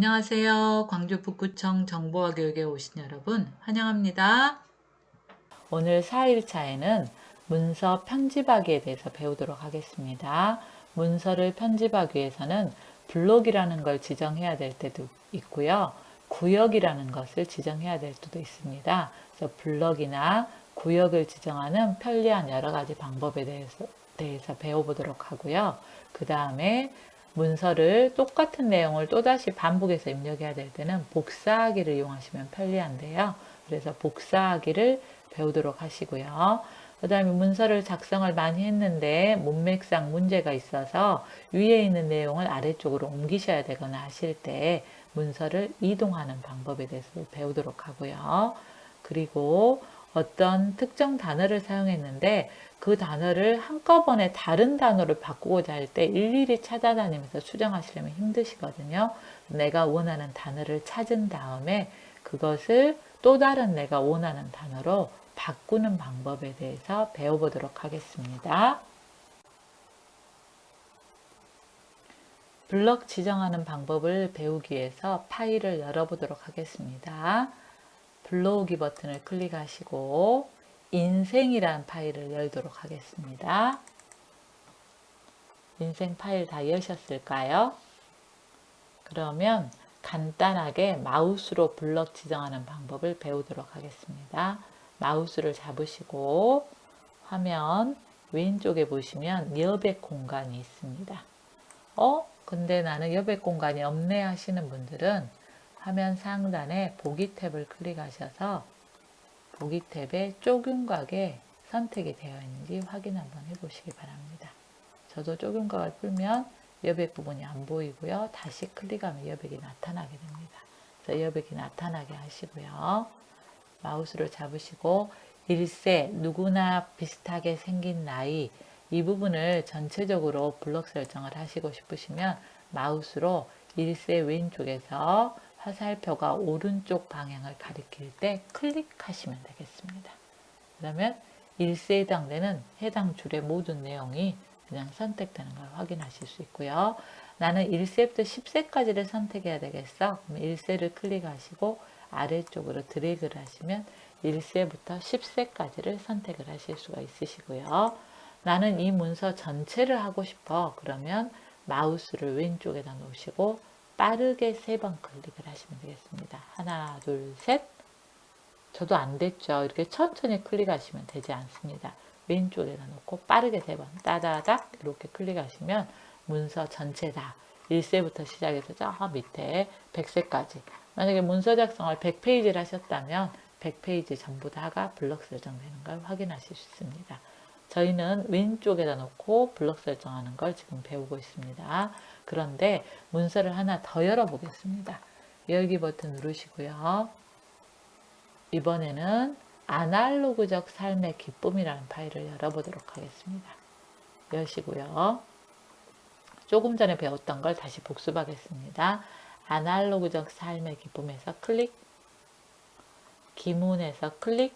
안녕하세요. 광주 북구청 정보화 교육에 오신 여러분 환영합니다. 오늘 4일차에는 문서 편집하기에 대해서 배우도록 하겠습니다. 문서를 편집하기 위해서는 블록이라는 걸 지정해야 될 때도 있고요. 구역이라는 것을 지정해야 될 때도 있습니다. 그래서 블록이나 구역을 지정하는 편리한 여러 가지 방법에 대해서 배워보도록 하고요. 그 다음에 문서를 똑같은 내용을 또다시 반복해서 입력해야 될 때는 복사하기를 이용하시면 편리한데요. 그래서 복사하기를 배우도록 하시고요. 그 다음에 문서를 작성을 많이 했는데 문맥상 문제가 있어서 위에 있는 내용을 아래쪽으로 옮기셔야 되거나 하실 때 문서를 이동하는 방법에 대해서 배우도록 하고요. 그리고 어떤 특정 단어를 사용했는데 그 단어를 한꺼번에 다른 단어로 바꾸고자 할 때 일일이 찾아다니면서 수정하시려면 힘드시거든요. 내가 원하는 단어를 찾은 다음에 그것을 또 다른 내가 원하는 단어로 바꾸는 방법에 대해서 배워보도록 하겠습니다. 블록 지정하는 방법을 배우기 위해서 파일을 열어보도록 하겠습니다. 불러오기 버튼을 클릭하시고 인생이라는 파일을 열도록 하겠습니다. 인생 파일 다 여셨을까요? 그러면 간단하게 마우스로 블럭 지정하는 방법을 배우도록 하겠습니다. 마우스를 잡으시고 화면 왼쪽에 보시면 여백 공간이 있습니다. 근데 나는 여백 공간이 없네 하시는 분들은 화면 상단에 보기 탭을 클릭하셔서 보기 탭에 쪼금각에 선택이 되어 있는지 확인 한번 해보시기 바랍니다. 저도 쪼금각을 풀면 여백 부분이 안 보이고요. 다시 클릭하면 여백이 나타나게 됩니다. 그래서 여백이 나타나게 하시고요. 마우스를 잡으시고 일세, 누구나 비슷하게 생긴 나이 이 부분을 전체적으로 블록 설정을 하시고 싶으시면 마우스로 일세 왼쪽에서 화살표가 오른쪽 방향을 가리킬 때 클릭하시면 되겠습니다. 그러면 일세에 해당되는 해당 줄의 모든 내용이 그냥 선택되는 걸 확인하실 수 있고요. 나는 1세부터 10세까지를 선택해야 되겠어. 그럼 1세를 클릭하시고 아래쪽으로 드래그를 하시면 1세부터 10세까지를 선택을 하실 수가 있으시고요. 나는 이 문서 전체를 하고 싶어. 그러면 마우스를 왼쪽에다 놓으시고 빠르게 3번 클릭을 하시면 되겠습니다. 하나, 둘, 셋. 저도 안 됐죠. 이렇게 천천히 클릭하시면 되지 않습니다. 왼쪽에다 놓고 빠르게 3번 따다닥 이렇게 클릭하시면 문서 전체 다 1세부터 시작해서 저 밑에 100세까지 만약에 문서 작성을 100페이지를 하셨다면 100페이지 전부 다가 블럭 설정되는 걸 확인하실 수 있습니다. 저희는 왼쪽에다 놓고 블럭 설정하는 걸 지금 배우고 있습니다. 그런데 문서를 하나 더 열어보겠습니다. 열기 버튼 누르시고요. 이번에는 아날로그적 삶의 기쁨이라는 파일을 열어보도록 하겠습니다. 여시고요. 조금 전에 배웠던 걸 다시 복습하겠습니다. 아날로그적 삶의 기쁨에서 클릭, 기문에서 클릭,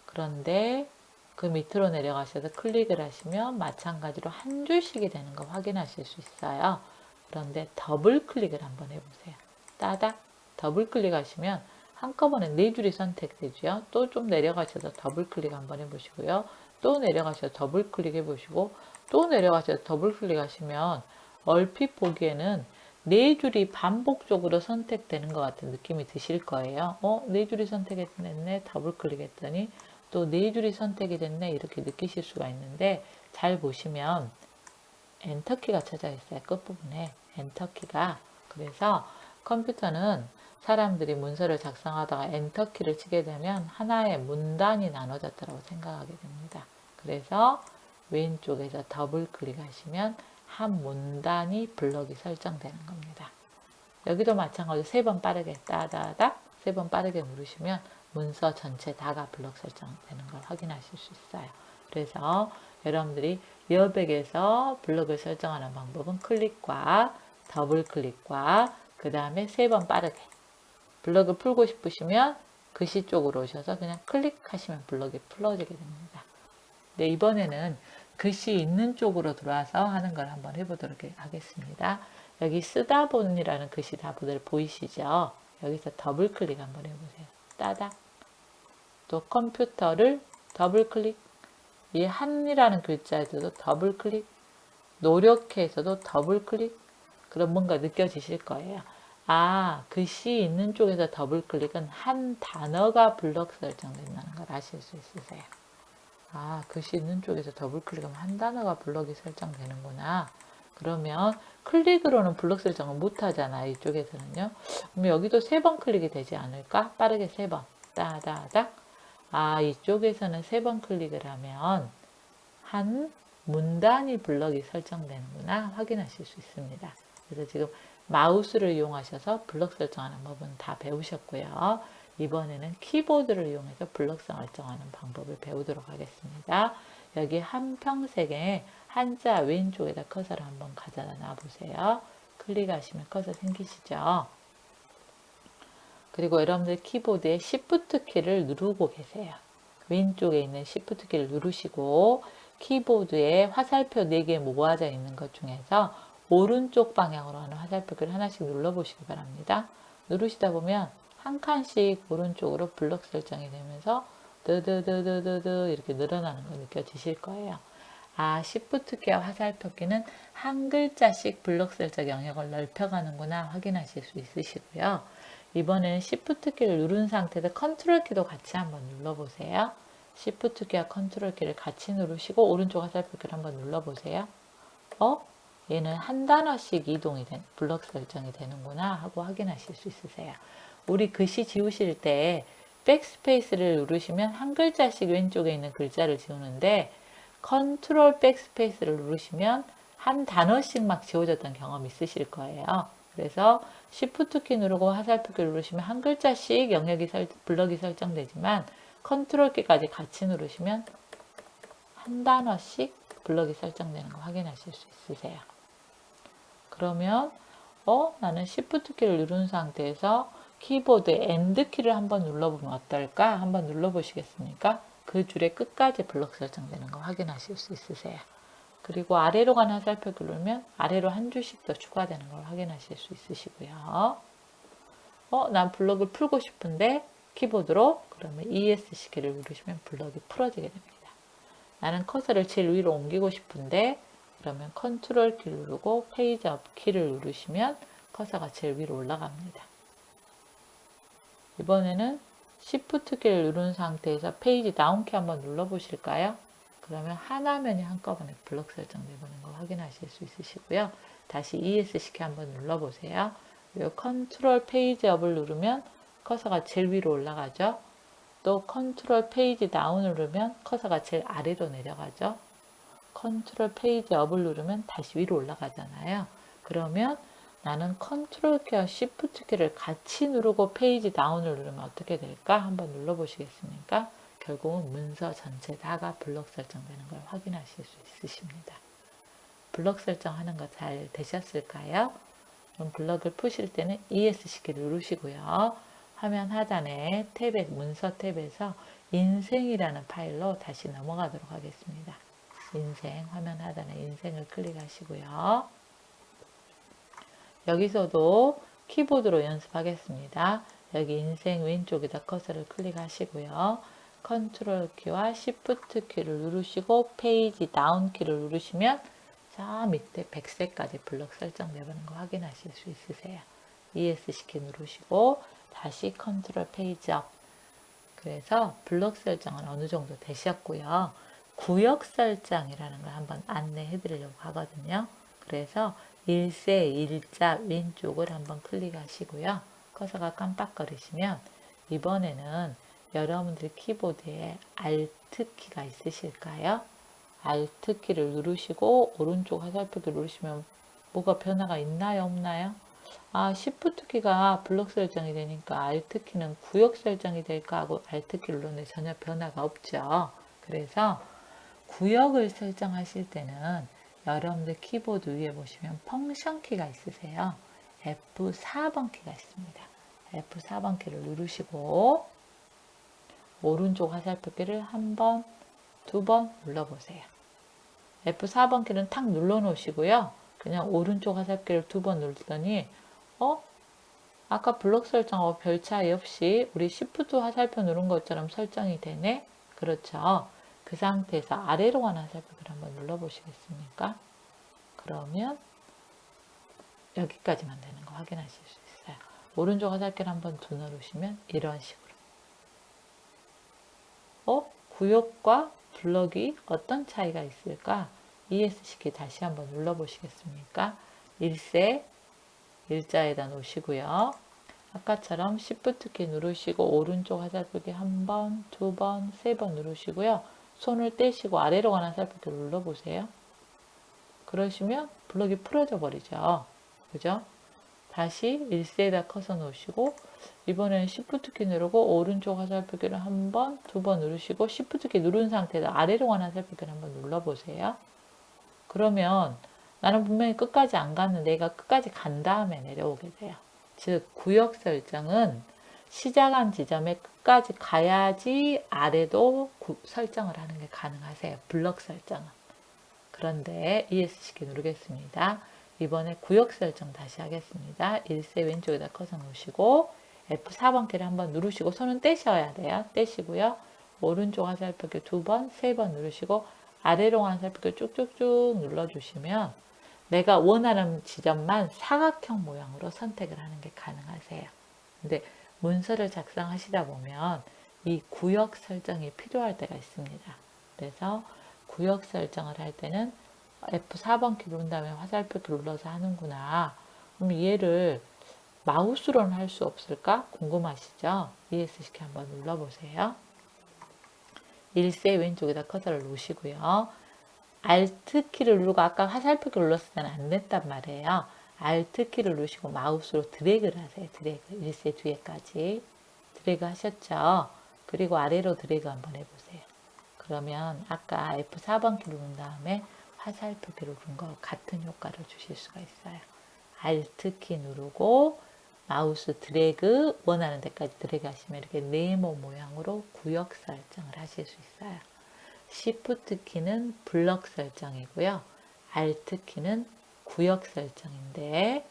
그런데 그 밑으로 내려가셔서 클릭을 하시면 마찬가지로 한 줄씩이 되는 거 확인하실 수 있어요. 그런데 더블 클릭을 한번 해보세요. 따닥 더블 클릭하시면 한꺼번에 4줄이 선택되죠. 또 좀 내려가셔서 더블 클릭 한번 해보시고요. 또 내려가셔서 더블 클릭 해보시고 또 내려가셔서 더블 클릭하시면 얼핏 보기에는 4줄이 반복적으로 선택되는 것 같은 느낌이 드실 거예요. 4줄이 선택됐네. 더블 클릭했더니 또 4줄이 선택이 됐네. 이렇게 느끼실 수가 있는데 잘 보시면 엔터키가 쳐져 있어요. 끝부분에 엔터키가. 그래서 컴퓨터는 사람들이 문서를 작성하다가 엔터키를 치게 되면 하나의 문단이 나눠졌다고 생각하게 됩니다. 그래서 왼쪽에서 더블 클릭하시면 한 문단이 블럭이 설정되는 겁니다. 여기도 마찬가지로 3번 빠르게 따다닥 3번 빠르게 누르시면 문서 전체 다가 블럭 설정되는 걸 확인하실 수 있어요. 그래서 여러분들이 여백에서 블럭을 설정하는 방법은 클릭과 더블 클릭과 그 다음에 3번 빠르게 블럭을 풀고 싶으시면 글씨 쪽으로 오셔서 그냥 클릭하시면 블럭이 풀어지게 됩니다. 네, 이번에는 글씨 있는 쪽으로 들어와서 하는 걸 한번 해보도록 하겠습니다. 여기 쓰다 본이라는 글씨 다들 보이시죠? 여기서 더블 클릭 한번 해보세요. 따닥. 또 컴퓨터를 더블 클릭. 이 한이라는 글자에서도 더블 클릭. 노력해서도 더블 클릭. 그럼 뭔가 느껴지실 거예요. 아, 글씨 있는 쪽에서 더블 클릭은 한 단어가 블럭 설정된다는 걸 아실 수 있으세요. 아, 글씨 있는 쪽에서 더블 클릭하면 한 단어가 블럭이 설정되는구나. 그러면 클릭으로는 블럭 설정을 못 하잖아요. 이쪽에서는요. 그럼 여기도 3번 클릭이 되지 않을까? 빠르게 3번. 따다닥. 아, 이쪽에서는 3번 클릭을 하면 한 문단위 블럭이 설정되는구나 확인하실 수 있습니다. 그래서 지금 마우스를 이용하셔서 블럭 설정하는 법은 다 배우셨고요. 이번에는 키보드를 이용해서 블럭 설정하는 방법을 배우도록 하겠습니다. 여기 한평색에 한자 왼쪽에다 커서를 한번 가져다 놔보세요. 클릭하시면 커서 생기시죠. 그리고 여러분들 키보드에 Shift 키를 누르고 계세요. 왼쪽에 있는 Shift 키를 누르시고 키보드에 화살표 4개 모아져 있는 것 중에서 오른쪽 방향으로 하는 화살표를 하나씩 눌러보시기 바랍니다. 누르시다 보면 한 칸씩 오른쪽으로 블럭 설정이 되면서 드드드드드드 이렇게 늘어나는 거 느껴지실 거예요. 아, Shift 키와 화살표 키는 한 글자씩 블럭 설정 영역을 넓혀가는구나 확인하실 수 있으시고요. 이번에는 Shift 키를 누른 상태에서 컨트롤 키도 같이 한번 눌러보세요. Shift 키와 컨트롤 키를 같이 누르시고 오른쪽 화살표 키를 한번 눌러보세요. 얘는 한 단어씩 이동이 된 블럭 설정이 되는구나 하고 확인하실 수 있으세요. 우리 글씨 지우실 때 백스페이스를 누르시면 한 글자씩 왼쪽에 있는 글자를 지우는데 컨트롤 백스페이스를 누르시면 한 단어씩 막 지워졌던 경험 있으실 거예요. 그래서 Shift 키 누르고 화살표 키 누르시면 한 글자씩 블럭이 설정되지만 컨트롤 키까지 같이 누르시면 한 단어씩 블럭이 설정되는 거 확인하실 수 있으세요. 그러면 나는 Shift 키를 누른 상태에서 키보드 End 키를 한번 눌러보면 어떨까? 한번 눌러보시겠습니까? 그 줄의 끝까지 블럭 설정되는 거 확인하실 수 있으세요. 그리고 아래로 가는 화살표를 누르면 아래로 한 줄씩 더 추가되는 걸 확인하실 수 있으시고요. 난 블럭을 풀고 싶은데 키보드로 그러면 ESC 키를 누르시면 블럭이 풀어지게 됩니다. 나는 커서를 제일 위로 옮기고 싶은데 그러면 컨트롤 키를 누르고 페이지 업 키를 누르시면 커서가 제일 위로 올라갑니다. 이번에는 Shift 키를 누른 상태에서 페이지 다운 키 한번 눌러보실까요? 그러면 한 화면이 한꺼번에 블럭 설정되는 거 확인하실 수 있으시고요. 다시 ESC 키 한번 눌러보세요. 이 컨트롤 페이지 업을 누르면 커서가 제일 위로 올라가죠. 또 컨트롤 페이지 다운을 누르면 커서가 제일 아래로 내려가죠. 컨트롤 페이지 업을 누르면 다시 위로 올라가잖아요. 그러면 나는 컨트롤 키와 Shift 키를 같이 누르고 페이지 다운을 누르면 어떻게 될까? 한번 눌러보시겠습니까? 결국은 문서 전체 다가 블럭 설정되는 걸 확인하실 수 있으십니다. 블럭 설정하는 거 잘 되셨을까요? 그럼 블럭을 푸실 때는 ESC 키를 누르시고요. 화면 하단에 탭에 문서 탭에서 인생이라는 파일로 다시 넘어가도록 하겠습니다. 인생, 화면 하단에 인생을 클릭하시고요. 여기서도 키보드로 연습하겠습니다. 여기 인생 왼쪽에다 커서를 클릭하시고요. 컨트롤 키와 Shift 키를 누르시고 페이지 다운 키를 누르시면 저 밑에 백색까지 블럭 설정되는 거 확인하실 수 있으세요. ESC 키 누르시고 다시 컨트롤 페이지 업. 그래서 블럭 설정은 어느 정도 되셨고요. 구역 설정이라는 걸 한번 안내해 드리려고 하거든요. 그래서 일세 일자 왼쪽을 한번 클릭하시고요. 커서가 깜빡거리시면 이번에는 여러분들 키보드에 Alt 키가 있으실까요? Alt 키를 누르시고 오른쪽 화살표를 누르시면 뭐가 변화가 있나요? 없나요? Shift 키가 블럭 설정이 되니까 Alt 키는 구역 설정이 될까 하고 Alt 키를 누르는데 전혀 변화가 없죠. 그래서 구역을 설정하실 때는 여러분들 키보드 위에 보시면 펑션 키가 있으세요. F4번 키가 있습니다. F4번 키를 누르시고 오른쪽 화살표 키를 한 번, 두 번 눌러보세요. F4번 키는 탁 눌러 놓으시고요. 그냥 오른쪽 화살표를 2번 누르더니 아까 블록 설정하고 별 차이 없이 우리 Shift 화살표 누른 것처럼 설정이 되네? 그렇죠. 그 상태에서 아래로 가는 화살표를 한번 눌러보시겠습니까? 그러면 여기까지만 되는 거 확인하실 수 있어요. 오른쪽 화살표를 한번 더 누르시면 이런 식으로. 구역과 블럭이 어떤 차이가 있을까? ESC 다시 한번 눌러보시겠습니까? 일세, 일자에다 놓으시고요. 아까처럼 Shift 키 누르시고 오른쪽 화살표기 한 번, 두 번, 세 번 누르시고요. 손을 떼시고 아래로 가는 화살표기 눌러보세요. 그러시면 블럭이 풀어져 버리죠. 그죠? 다시 1세에다 커서 놓으시고 이번에는 Shift 키 누르고 오른쪽 화살표기를 한 번, 두 번 누르시고 Shift 키 누른 상태에서 아래로 가는 화살표기를 한번 눌러보세요. 그러면 나는 분명히 끝까지 안 갔는데 얘가 끝까지 간 다음에 내려오게 돼요. 즉 구역 설정은 시작한 지점에 끝까지 가야지 아래도 설정을 하는 게 가능하세요. 블럭 설정은. 그런데 ESC 누르겠습니다. 이번에 구역 설정 다시 하겠습니다. 1세 왼쪽에다 커서 놓으시고 F4번 키를 한번 누르시고 손은 떼셔야 돼요. 떼시고요. 오른쪽 화살표기 2번, 3번 누르시고 아래로 화살표기 쭉쭉쭉 눌러주시면 내가 원하는 지점만 사각형 모양으로 선택을 하는 게 가능하세요. 근데 문서를 작성하시다 보면 이 구역 설정이 필요할 때가 있습니다. 그래서 구역 설정을 할 때는 F4번 키 누른 다음에 화살표 키 눌러서 하는구나. 그럼 얘를 마우스로는 할 수 없을까? 궁금하시죠? ESC 키 한번 눌러보세요. 1세 왼쪽에다 커서를 놓으시고요. Alt 키를 누르고 아까 화살표 키 눌렀을 때는 안 됐단 말이에요. Alt 키를 누르시고 마우스로 드래그를 하세요. 드래그. 1세 뒤에까지. 드래그 하셨죠? 그리고 아래로 드래그 한번 해보세요. 그러면 아까 F4번 키 누른 다음에 화살표 키 누른 거 같은 효과를 주실 수가 있어요. Alt 키 누르고 마우스 드래그 원하는 데까지 드래그 하시면 이렇게 네모 모양으로 구역 설정을 하실 수 있어요. Shift 키는 블럭 설정이고요. Alt 키는 구역 설정인데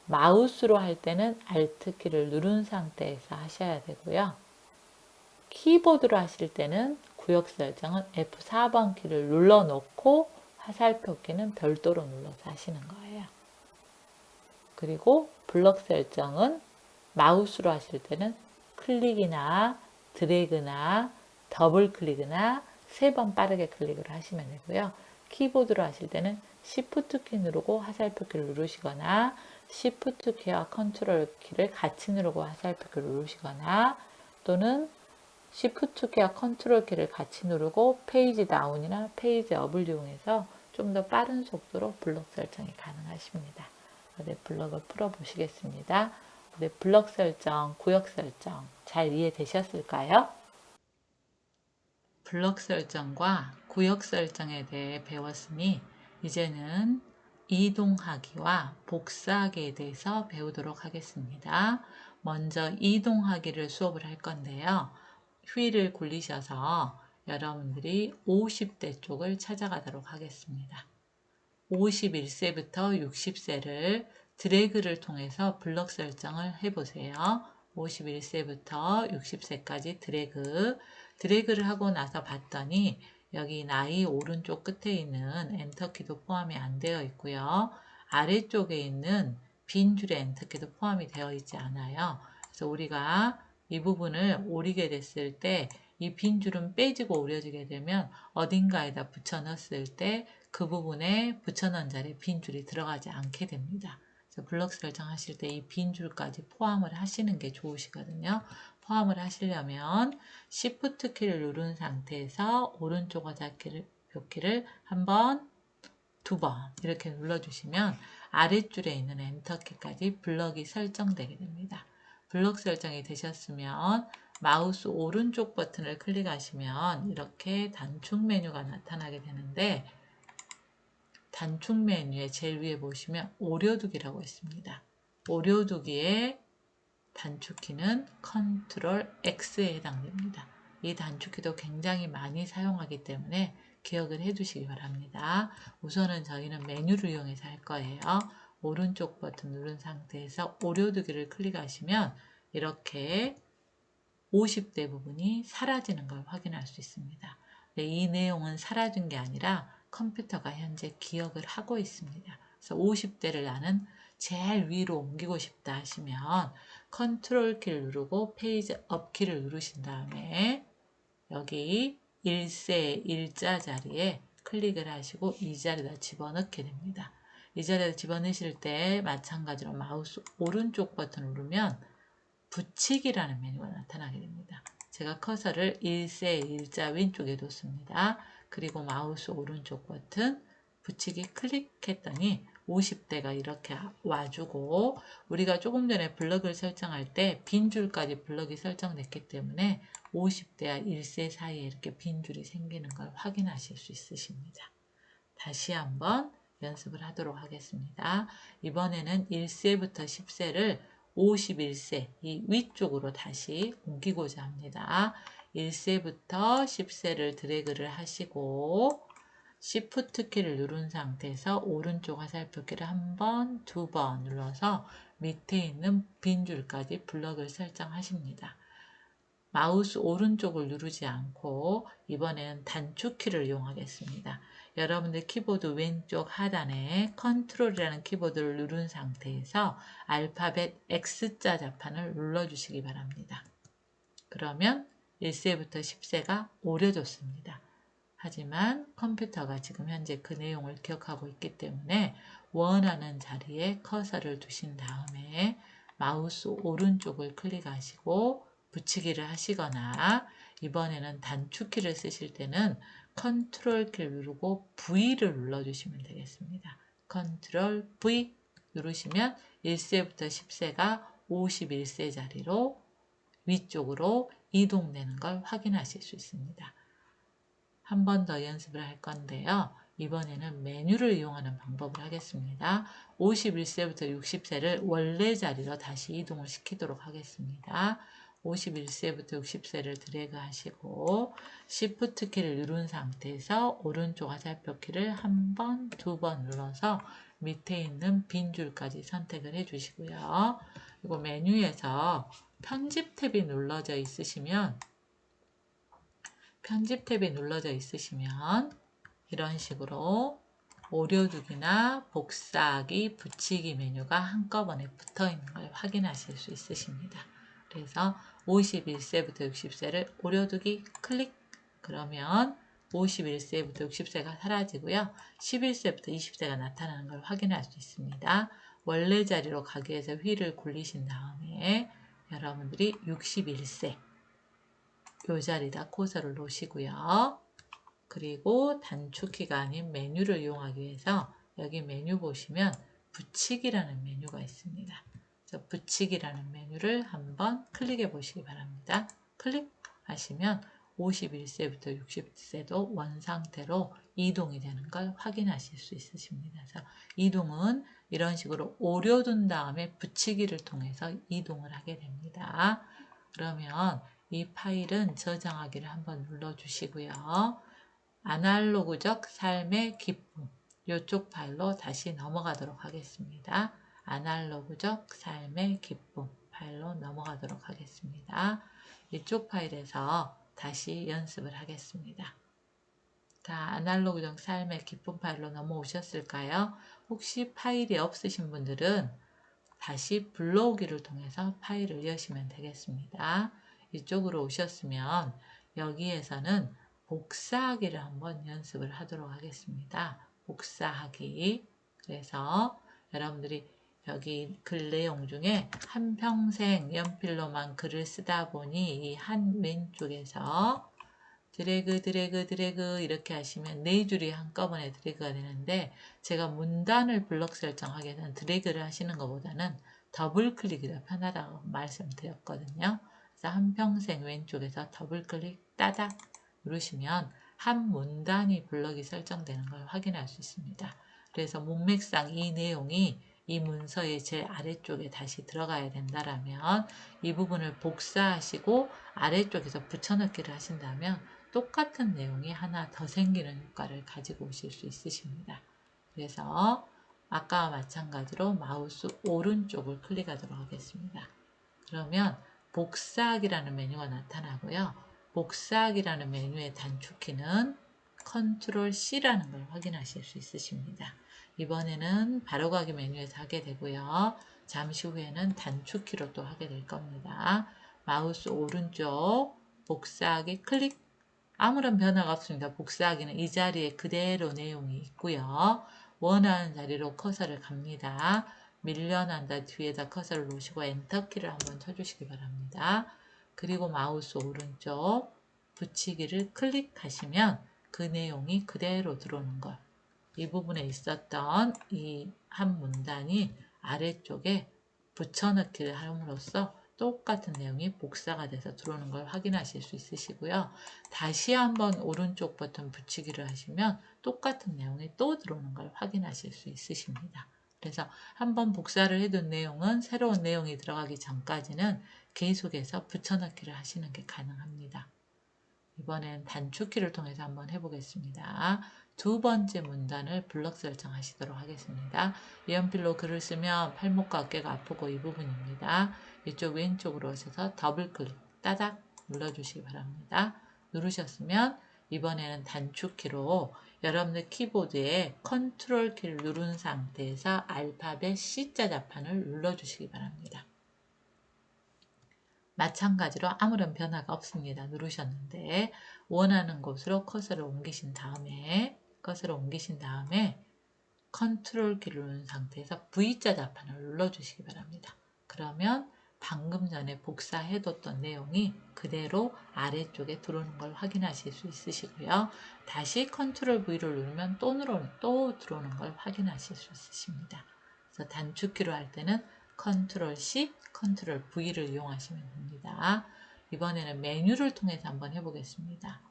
마우스로 할 때는 Alt 키를 누른 상태에서 하셔야 되고요. 키보드로 하실 때는 구역 설정은 F4번 키를 눌러놓고 화살표 키는 별도로 눌러서 하시는 거예요. 그리고 블럭 설정은 마우스로 하실 때는 클릭이나 드래그나 더블 클릭이나 3번 빠르게 클릭을 하시면 되고요. 키보드로 하실 때는 Shift 키 누르고 화살표 키를 누르시거나 Shift 키와 컨트롤 키를 같이 누르고 화살표 키를 누르시거나 또는 Shift 키와 컨트롤 키를 같이 누르고 페이지 다운이나 페이지 업을 이용해서 좀 더 빠른 속도로 블럭 설정이 가능하십니다. 네, 블럭을 풀어 보시겠습니다. 네, 블럭 설정, 구역 설정 잘 이해되셨을까요? 블럭 설정과 구역 설정에 대해 배웠으니 이제는 이동하기와 복사하기에 대해서 배우도록 하겠습니다. 먼저 이동하기를 수업을 할 건데요. 휠을 굴리셔서 여러분들이 50대 쪽을 찾아가도록 하겠습니다. 51세부터 60세를 드래그를 통해서 블럭 설정을 해보세요. 51세부터 60세까지 드래그를 하고 나서 봤더니 여기 나이 오른쪽 끝에 있는 엔터키도 포함이 안 되어 있고요. 아래쪽에 있는 빈 줄에 엔터키도 포함이 되어 있지 않아요. 그래서 우리가 이 부분을 오리게 됐을 때 이 빈 줄은 빼지고 오려지게 되면 어딘가에다 붙여 넣었을 때 그 부분에 붙여넣은 자리에 빈 줄이 들어가지 않게 됩니다. 그래서 블럭 설정하실 때 이 빈 줄까지 포함을 하시는 게 좋으시거든요. 포함을 하시려면 Shift 키를 누른 상태에서 오른쪽 화살표 키를 한 번, 두 번 이렇게 눌러주시면 아랫줄에 있는 엔터 키까지 블럭이 설정되게 됩니다. 블럭 설정이 되셨으면 마우스 오른쪽 버튼을 클릭하시면 이렇게 단축 메뉴가 나타나게 되는데 단축 메뉴의 제일 위에 보시면 오려두기라고 있습니다. 오려두기의 단축키는 컨트롤 X에 해당됩니다. 이 단축키도 굉장히 많이 사용하기 때문에 기억을 해 두시기 바랍니다. 우선은 저희는 메뉴를 이용해서 할 거예요. 오른쪽 버튼 누른 상태에서 오려두기를 클릭하시면 이렇게 50대 부분이 사라지는 걸 확인할 수 있습니다. 이 내용은 사라진 게 아니라 컴퓨터가 현재 기억을 하고 있습니다. 그래서 50대를 나는 제일 위로 옮기고 싶다 하시면 컨트롤 키를 누르고 페이지 업 키를 누르신 다음에 여기 1세 1자 자리에 클릭을 하시고 이 자리에다 집어넣게 됩니다. 이 자리에다 집어넣으실 때 마찬가지로 마우스 오른쪽 버튼 누르면 붙이기라는 메뉴가 나타나게 됩니다. 제가 커서를 1세 1자 왼쪽에 뒀습니다. 그리고 마우스 오른쪽 버튼 붙이기 클릭했더니 50대가 이렇게 와주고 우리가 조금 전에 블럭을 설정할 때 빈줄까지 블럭이 설정됐기 때문에 50대와 1세 사이에 이렇게 빈줄이 생기는 걸 확인하실 수 있으십니다. 다시 한번 연습을 하도록 하겠습니다. 이번에는 1세부터 10세를 51세 이 위쪽으로 다시 옮기고자 합니다. 1세부터 10세를 드래그를 하시고 Shift 키를 누른 상태에서 오른쪽 화살표키를 한 번, 두 번 눌러서 밑에 있는 빈줄까지 블럭을 설정하십니다. 마우스 오른쪽을 누르지 않고 이번에는 단축키를 이용하겠습니다. 여러분들 키보드 왼쪽 하단에 컨트롤이라는 키보드를 누른 상태에서 알파벳 X자 자판을 눌러주시기 바랍니다. 그러면 1세부터 10세가 오려졌습니다. 하지만 컴퓨터가 지금 현재 그 내용을 기억하고 있기 때문에 원하는 자리에 커서를 두신 다음에 마우스 오른쪽을 클릭하시고 붙이기를 하시거나 이번에는 단축키를 쓰실 때는 컨트롤 키를 누르고 V를 눌러주시면 되겠습니다. 컨트롤 V 누르시면 1세부터 10세가 51세 자리로 위쪽으로 이동되는 걸 확인하실 수 있습니다. 한 번 더 연습을 할 건데요. 이번에는 메뉴를 이용하는 방법을 하겠습니다. 51세부터 60세를 원래 자리로 다시 이동을 시키도록 하겠습니다. 51세부터 60세를 드래그 하시고 Shift 키를 누른 상태에서 오른쪽 화살표 키를 한 번, 두 번 눌러서 밑에 있는 빈 줄까지 선택을 해 주시고요. 그리고 메뉴에서 편집 탭이 눌러져 있으시면 이런 식으로 오려두기나 복사하기, 붙이기 메뉴가 한꺼번에 붙어 있는 걸 확인하실 수 있으십니다. 그래서 51세부터 60세를 오려두기 클릭 그러면 51세부터 60세가 사라지고요. 11세부터 20세가 나타나는 걸 확인할 수 있습니다. 원래 자리로 가기 위해서 휠을 굴리신 다음에 여러분들이 61세 이 자리에다 커서를 놓으시고요. 그리고 단축키가 아닌 메뉴를 이용하기 위해서 여기 메뉴 보시면 붙이기라는 메뉴가 있습니다. 그래서 붙이기라는 메뉴를 한번 클릭해 보시기 바랍니다. 클릭하시면 51세부터 60세도 원상태로 이동이 되는 걸 확인하실 수 있으십니다. 그래서 이동은 이런 식으로 오려둔 다음에 붙이기를 통해서 이동을 하게 됩니다. 그러면 이 파일은 저장하기를 한번 눌러주시고요. 아날로그적 삶의 기쁨 이쪽 파일로 다시 넘어가도록 하겠습니다. 아날로그적 삶의 기쁨 파일로 넘어가도록 하겠습니다. 이쪽 파일에서 다시 연습을 하겠습니다. 자, 아날로그적 삶의 기쁨 파일로 넘어오셨을까요? 혹시 파일이 없으신 분들은 다시 불러오기를 통해서 파일을 여시면 되겠습니다. 이쪽으로 오셨으면 여기에서는 복사하기를 한번 연습을 하도록 하겠습니다. 복사하기. 그래서 여러분들이 여기 글 내용 중에 한평생 연필로만 글을 쓰다 보니 이 한 왼쪽에서 드래그 이렇게 하시면 네 줄이 한꺼번에 드래그가 되는데 제가 문단을 블럭 설정하게 되는 드래그를 하시는 것보다는 더블 클릭이 더 편하다고 말씀드렸거든요. 그래서 한평생 왼쪽에서 더블 클릭 따닥 누르시면 한 문단이 블럭이 설정되는 걸 확인할 수 있습니다. 그래서 문맥상 이 내용이 이 문서의 제일 아래쪽에 다시 들어가야 된다라면 이 부분을 복사하시고 아래쪽에서 붙여넣기를 하신다면 똑같은 내용이 하나 더 생기는 효과를 가지고 오실 수 있으십니다. 그래서 아까와 마찬가지로 마우스 오른쪽을 클릭하도록 하겠습니다. 그러면 복사하기라는 메뉴가 나타나고요. 복사하기라는 메뉴의 단축키는 컨트롤 C라는 걸 확인하실 수 있으십니다. 이번에는 바로가기 메뉴에서 하게 되고요. 잠시 후에는 단축키로 또 하게 될 겁니다. 마우스 오른쪽 복사하기 클릭. 아무런 변화가 없습니다. 복사하기는 이 자리에 그대로 내용이 있고요. 원하는 자리로 커서를 갑니다. 밀려난다 뒤에다 커서를 놓으시고 엔터키를 한번 쳐주시기 바랍니다. 그리고 마우스 오른쪽 붙이기를 클릭하시면 그 내용이 그대로 들어오는 것. 이 부분에 있었던 이 한 문단이 아래쪽에 붙여넣기를 함으로써 똑같은 내용이 복사가 돼서 들어오는 걸 확인하실 수 있으시고요. 다시 한번 오른쪽 버튼 붙이기를 하시면 똑같은 내용이 또 들어오는 걸 확인하실 수 있으십니다. 그래서 한번 복사를 해둔 내용은 새로운 내용이 들어가기 전까지는 계속해서 붙여넣기를 하시는 게 가능합니다. 이번엔 단축키를 통해서 한번 해보겠습니다. 두 번째 문단을 블럭 설정하시도록 하겠습니다. 연필로 글을 쓰면 팔목과 어깨가 아프고 이 부분입니다. 이쪽 왼쪽으로 오셔서 더블 클릭 따닥 눌러주시기 바랍니다. 누르셨으면 이번에는 단축키로 여러분들 키보드에 컨트롤 키를 누른 상태에서 알파벳 C자 자판을 눌러주시기 바랍니다. 마찬가지로 아무런 변화가 없습니다. 누르셨는데 원하는 곳으로 커서를 옮기신 다음에 컨트롤 키를 누른 상태에서 V자 자판을 눌러주시기 바랍니다. 그러면 방금 전에 복사해뒀던 내용이 그대로 아래쪽에 들어오는 걸 확인하실 수 있으시고요. 다시 컨트롤 V를 누르면 또 들어오는 걸 확인하실 수 있으십니다. 그래서 단축키로 할 때는 컨트롤 C, 컨트롤 V를 이용하시면 됩니다. 이번에는 메뉴를 통해서 한번 해보겠습니다.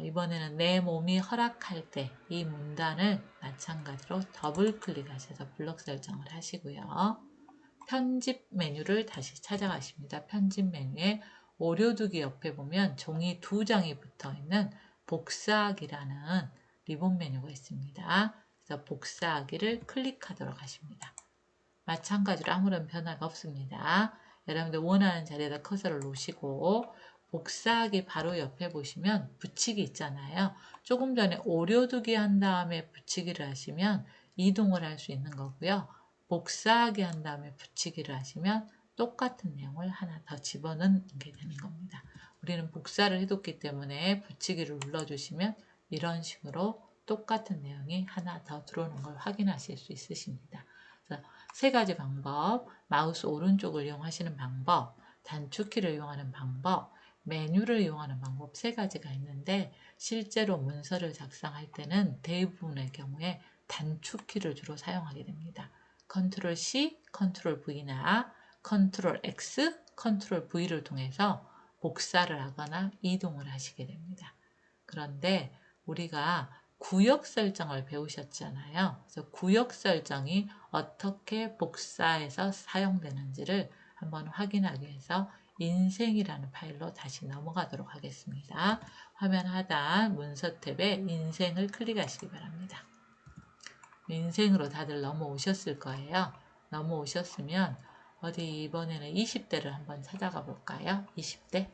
이번에는 내 몸이 허락할 때 이 문단을 마찬가지로 더블 클릭하셔서 블럭 설정을 하시고요. 편집 메뉴를 다시 찾아가십니다. 편집 메뉴에 오려두기 옆에 보면 종이 2장이 붙어 있는 복사하기라는 리본 메뉴가 있습니다. 그래서 복사하기를 클릭하도록 하십니다. 마찬가지로 아무런 변화가 없습니다. 여러분들 원하는 자리에다 커서를 놓으시고 복사하기 바로 옆에 보시면 붙이기 있잖아요. 조금 전에 오려두기 한 다음에 붙이기를 하시면 이동을 할 수 있는 거고요. 복사하기 한 다음에 붙이기를 하시면 똑같은 내용을 하나 더 집어넣는 게 되는 겁니다. 우리는 복사를 해뒀기 때문에 붙이기를 눌러주시면 이런 식으로 똑같은 내용이 하나 더 들어오는 걸 확인하실 수 있으십니다. 그래서 세 가지 방법, 마우스 오른쪽을 이용하시는 방법, 단축키를 이용하는 방법, 메뉴를 이용하는 방법 세 가지가 있는데 실제로 문서를 작성할 때는 대부분의 경우에 단축키를 주로 사용하게 됩니다. 컨트롤 C, 컨트롤 V나 컨트롤 X, 컨트롤 V를 통해서 복사를 하거나 이동을 하시게 됩니다. 그런데 우리가 구역 설정을 배우셨잖아요. 그래서 구역 설정이 어떻게 복사해서 사용되는지를 한번 확인하기 위해서 인생이라는 파일로 다시 넘어가도록 하겠습니다. 화면 하단 문서 탭에 인생을 클릭하시기 바랍니다. 인생으로 다들 넘어오셨을 거예요. 넘어오셨으면 어디 이번에는 20대를 한번 찾아가 볼까요? 20대.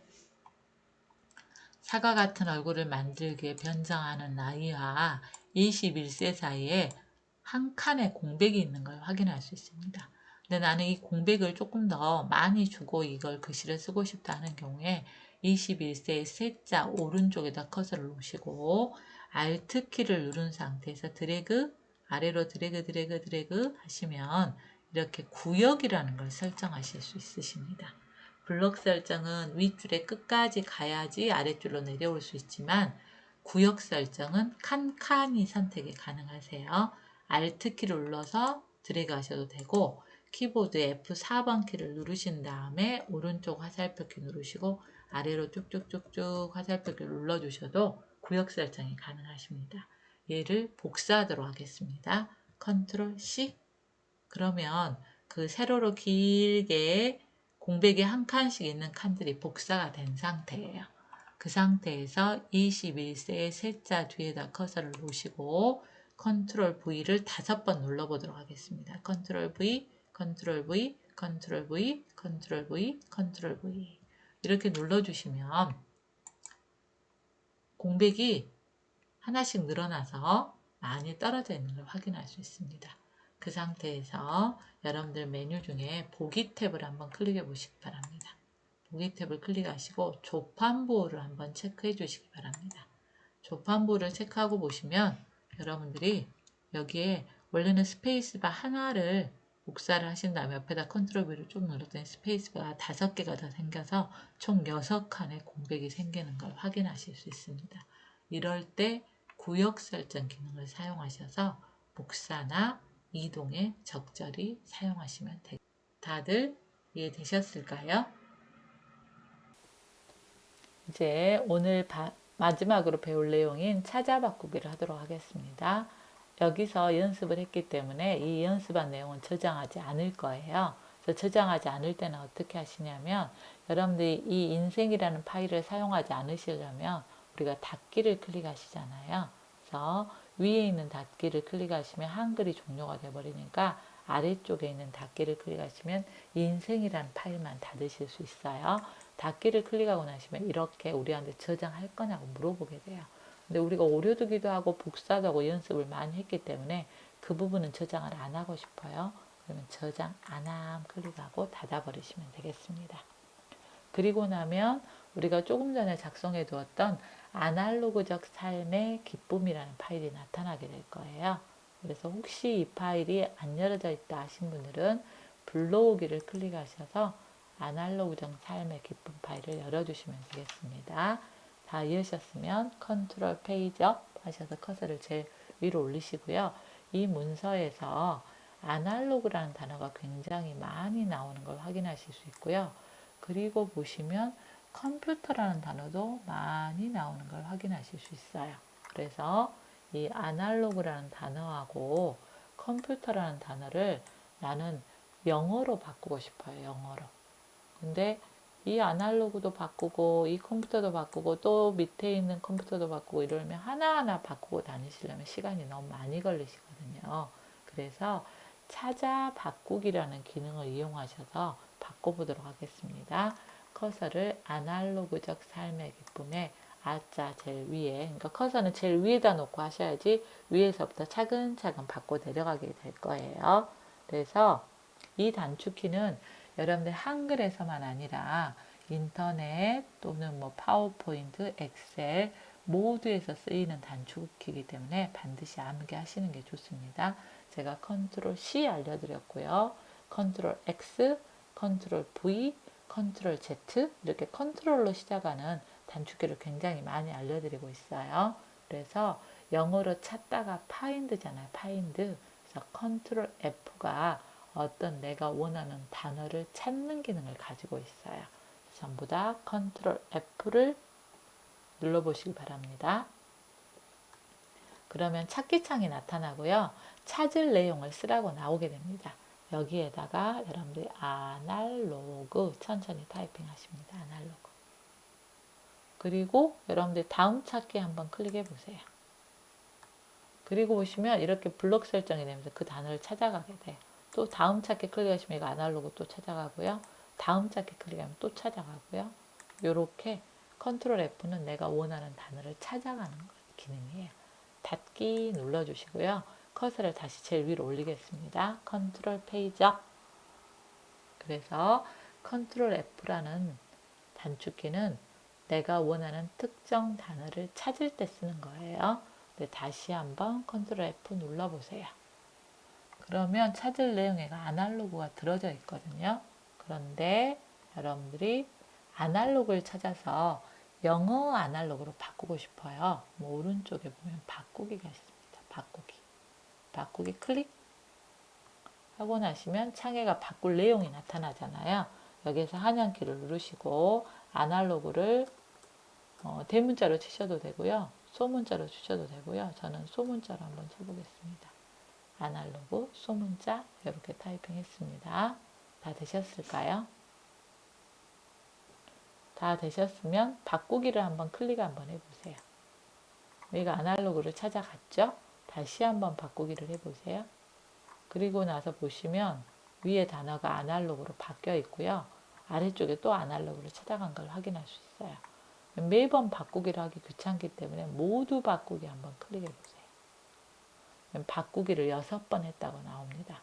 사과 같은 얼굴을 만들게 변장하는 나이와 21세 사이에 한 칸의 공백이 있는 걸 확인할 수 있습니다. 근데 나는 이 공백을 조금 더 많이 주고 이걸 글씨를 쓰고 싶다 하는 경우에 21세의 세자 오른쪽에다 커서를 놓으시고 Alt키를 누른 상태에서 드래그, 아래로 드래그 하시면 이렇게 구역이라는 걸 설정하실 수 있으십니다. 블록 설정은 윗줄의 끝까지 가야지 아랫줄로 내려올 수 있지만 구역 설정은 칸칸이 선택이 가능하세요. Alt키를 눌러서 드래그 하셔도 되고 키보드 F4번 키를 누르신 다음에 오른쪽 화살표키 누르시고 아래로 쭉쭉쭉쭉 화살표키를 눌러주셔도 구역 설정이 가능하십니다. 얘를 복사하도록 하겠습니다. 컨트롤 C 그러면 그 세로로 길게 공백이 한 칸씩 있는 칸들이 복사가 된 상태예요. 그 상태에서 21세의 셋자 뒤에다 커서를 놓으시고 컨트롤 V를 5번 눌러보도록 하겠습니다. 컨트롤 V, 컨트롤 V, 컨트롤 V, 컨트롤 V, 컨트롤 V 이렇게 눌러주시면 공백이 하나씩 늘어나서 많이 떨어져 있는 걸 확인할 수 있습니다. 그 상태에서 여러분들 메뉴 중에 보기 탭을 한번 클릭해 보시기 바랍니다. 보기 탭을 클릭하시고 조판부호를 한번 체크해 주시기 바랍니다. 조판부호를 체크하고 보시면 여러분들이 여기에 원래는 스페이스바 하나를 복사를 하신 다음에 옆에다 컨트롤 V를 쭉 눌렀더니 스페이스바가 5개가 더 생겨서 총 6칸의 공백이 생기는 걸 확인하실 수 있습니다. 이럴 때 구역 설정 기능을 사용하셔서 복사나 이동에 적절히 사용하시면 됩니다. 다들 이해되셨을까요? 이제 오늘 마지막으로 배울 내용인 찾아 바꾸기를 하도록 하겠습니다. 여기서 연습을 했기 때문에 이 연습한 내용은 저장하지 않을 거예요. 그래서 저장하지 않을 때는 어떻게 하시냐면 여러분들이 이 인생이라는 파일을 사용하지 않으시려면 우리가 닫기를 클릭하시잖아요. 그래서 위에 있는 닫기를 클릭하시면 한글이 종료가 되어버리니까 아래쪽에 있는 닫기를 클릭하시면 인생이라는 파일만 닫으실 수 있어요. 닫기를 클릭하고 나시면 이렇게 우리한테 저장할 거냐고 물어보게 돼요. 근데 우리가 오려두기도 하고 복사도 하고 연습을 많이 했기 때문에 그 부분은 저장을 안 하고 싶어요. 그러면 저장 안 함 클릭하고 닫아버리시면 되겠습니다. 그리고 나면 우리가 조금 전에 작성해 두었던 아날로그적 삶의 기쁨이라는 파일이 나타나게 될 거예요. 그래서 혹시 이 파일이 안 열어져 있다 하신 분들은 불러오기를 클릭하셔서 아날로그적 삶의 기쁨 파일을 열어주시면 되겠습니다. 다 이해하셨으면 컨트롤 페이지 업 하셔서 커서를 제일 위로 올리시고요. 이 문서에서 아날로그라는 단어가 굉장히 많이 나오는 걸 확인하실 수 있고요. 그리고 보시면 컴퓨터라는 단어도 많이 나오는 걸 확인하실 수 있어요. 그래서 이 아날로그라는 단어하고 컴퓨터라는 단어를 나는 영어로 바꾸고 싶어요. 영어로. 근데 이 아날로그도 바꾸고 이 컴퓨터도 바꾸고 또 밑에 있는 컴퓨터도 바꾸고 이러면 하나하나 바꾸고 다니시려면 시간이 너무 많이 걸리시거든요. 그래서 찾아 바꾸기라는 기능을 이용하셔서 바꿔보도록 하겠습니다. 커서를 아날로그적 삶의 기쁨에 아자 제일 위에, 그러니까 커서는 제일 위에다 놓고 하셔야지 위에서부터 차근차근 바꿔 내려가게 될 거예요. 그래서 이 단축키는 여러분들 한글에서만 아니라 인터넷 또는 뭐 파워포인트, 엑셀 모두에서 쓰이는 단축키이기 때문에 반드시 암기하시는 게 좋습니다. 제가 컨트롤 C 알려드렸고요. 컨트롤 X, 컨트롤 V, 컨트롤 Z 이렇게 컨트롤로 시작하는 단축키를 굉장히 많이 알려드리고 있어요. 그래서 영어로 찾다가 파인드잖아요. 파인드. 그래서 컨트롤 F가 어떤 내가 원하는 단어를 찾는 기능을 가지고 있어요. 전부 다 컨트롤 F를 눌러보시기 바랍니다. 그러면 찾기 창이 나타나고요. 찾을 내용을 쓰라고 나오게 됩니다. 여기에다가 여러분들이 아날로그 천천히 타이핑 하십니다. 아날로그. 그리고 여러분들 다음 찾기 한번 클릭해 보세요. 그리고 보시면 이렇게 블록 설정이 되면서 그 단어를 찾아가게 돼요. 또 다음 찾기 클릭하시면 이거 아날로그 또 찾아가고요. 다음 찾기 클릭하면 또 찾아가고요. 이렇게 컨트롤 F는 내가 원하는 단어를 찾아가는 기능이에요. 닫기 눌러주시고요. 커서를 다시 제일 위로 올리겠습니다. 컨트롤 페이지 업. 그래서 컨트롤 F라는 단축키는 내가 원하는 특정 단어를 찾을 때 쓰는 거예요. 네, 다시 한번 컨트롤 F 눌러보세요. 그러면 찾을 내용에 아날로그가 들어져 있거든요. 그런데 여러분들이 아날로그를 찾아서 영어 아날로그로 바꾸고 싶어요. 뭐 오른쪽에 보면 바꾸기가 있습니다. 바꾸기. 바꾸기 클릭 하고 나시면 창에가 바꿀 내용이 나타나잖아요. 여기에서 한양키를 누르시고 아날로그를 대문자로 치셔도 되고요. 소문자로 치셔도 되고요. 저는 소문자로 한번 쳐보겠습니다. 아날로그, 소문자 이렇게 타이핑했습니다. 다 되셨을까요? 다 되셨으면 바꾸기를 한번 클릭 한번 해보세요. 여기가 아날로그를 찾아갔죠? 다시 한번 바꾸기를 해보세요. 그리고 나서 보시면 위에 단어가 아날로그로 바뀌어 있고요. 아래쪽에 또 아날로그를 찾아간 걸 확인할 수 있어요. 매번 바꾸기를 하기 귀찮기 때문에 모두 바꾸기 한번 클릭해 보세요. 바꾸기를 6번 했다고 나옵니다.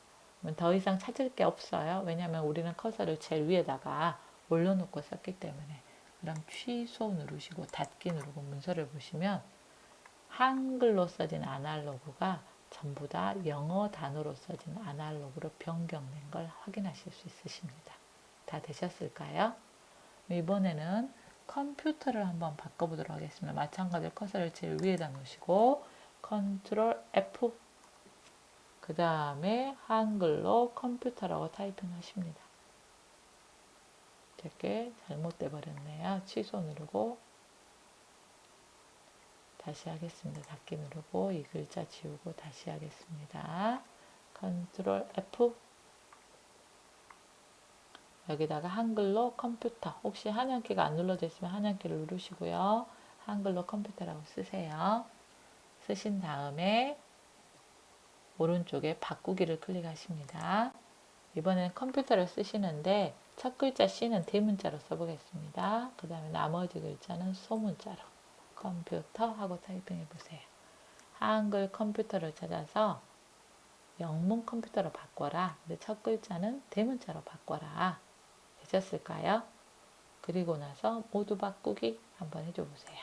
더 이상 찾을 게 없어요. 왜냐하면 우리는 커서를 제일 위에다가 올려놓고 썼기 때문에. 그럼 취소 누르시고 닫기 누르고 문서를 보시면 한글로 써진 아날로그가 전부 다 영어 단어로 써진 아날로그로 변경된 걸 확인하실 수 있으십니다. 다 되셨을까요? 이번에는 컴퓨터를 한번 바꿔보도록 하겠습니다. 마찬가지로 커서를 제일 위에다 놓으시고 컨트롤 F 그 다음에 한글로 컴퓨터라고 타이핑 하십니다. 이렇게 잘못돼 버렸네요. 취소 누르고 다시 하겠습니다. 닫기 누르고 이 글자 지우고 다시 하겠습니다. 컨트롤 F 여기다가 한글로 컴퓨터 혹시 한양키가 안 눌러져 있으면 한양키를 누르시고요. 한글로 컴퓨터라고 쓰세요. 쓰신 다음에 오른쪽에 바꾸기를 클릭하십니다. 이번에는 컴퓨터를 쓰시는데 첫 글자 C는 대문자로 써보겠습니다. 그 다음에 나머지 글자는 소문자로 컴퓨터 하고 타이핑해 보세요. 한글 컴퓨터를 찾아서 영문 컴퓨터로 바꿔라. 근데 첫 글자는 대문자로 바꿔라. 되셨을까요? 그리고 나서 모두 바꾸기 한번 해줘 보세요.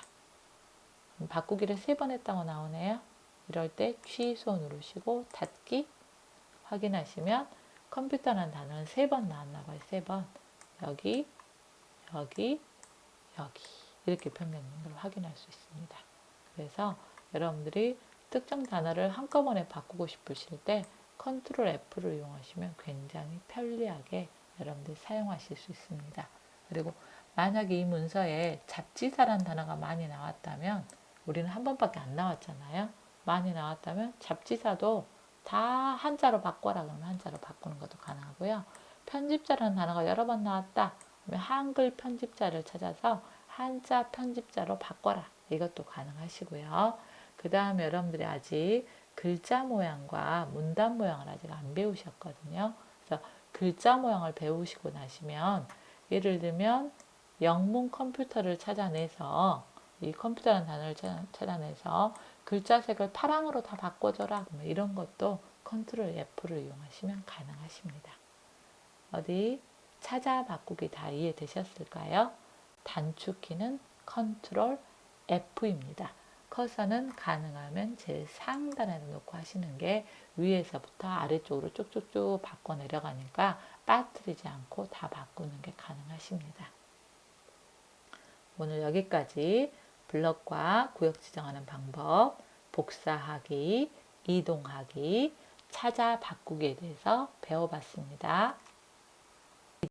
바꾸기를 3번 했다고 나오네요. 이럴 때 취소 누르시고 닫기 확인하시면 컴퓨터라는 단어는 3번 나왔나 봐요. 3번. 여기, 여기, 여기 이렇게 변경된 걸 확인할 수 있습니다. 그래서 여러분들이 특정 단어를 한꺼번에 바꾸고 싶으실 때 컨트롤 F를 이용하시면 굉장히 편리하게 여러분들이 사용하실 수 있습니다. 그리고 만약에 이 문서에 잡지사라는 단어가 많이 나왔다면 우리는 한 번밖에 안 나왔잖아요. 많이 나왔다면 잡지사도 다 한자로 바꿔라 그러면 한자로 바꾸는 것도 가능하고요. 편집자라는 단어가 여러 번 나왔다 그러면 한글 편집자를 찾아서 한자 편집자로 바꿔라 이것도 가능하시고요. 그 다음에 여러분들이 아직 글자 모양과 문단 모양을 아직 안 배우셨거든요. 그래서 글자 모양을 배우시고 나시면 예를 들면 영문 컴퓨터를 찾아내서 이 컴퓨터라는 단어를 찾아내서 글자 색을 파랑으로 다 바꿔줘라 이런 것도 컨트롤 F를 이용하시면 가능하십니다. 어디 찾아 바꾸기 다 이해되셨을까요? 단축키는 컨트롤 F입니다. 커서는 가능하면 제일 상단에 놓고 하시는 게 위에서부터 아래쪽으로 쭉쭉쭉 바꿔 내려가니까 빠뜨리지 않고 다 바꾸는 게 가능하십니다. 오늘 여기까지 블럭과 구역 지정하는 방법, 복사하기, 이동하기, 찾아 바꾸기에 대해서 배워봤습니다.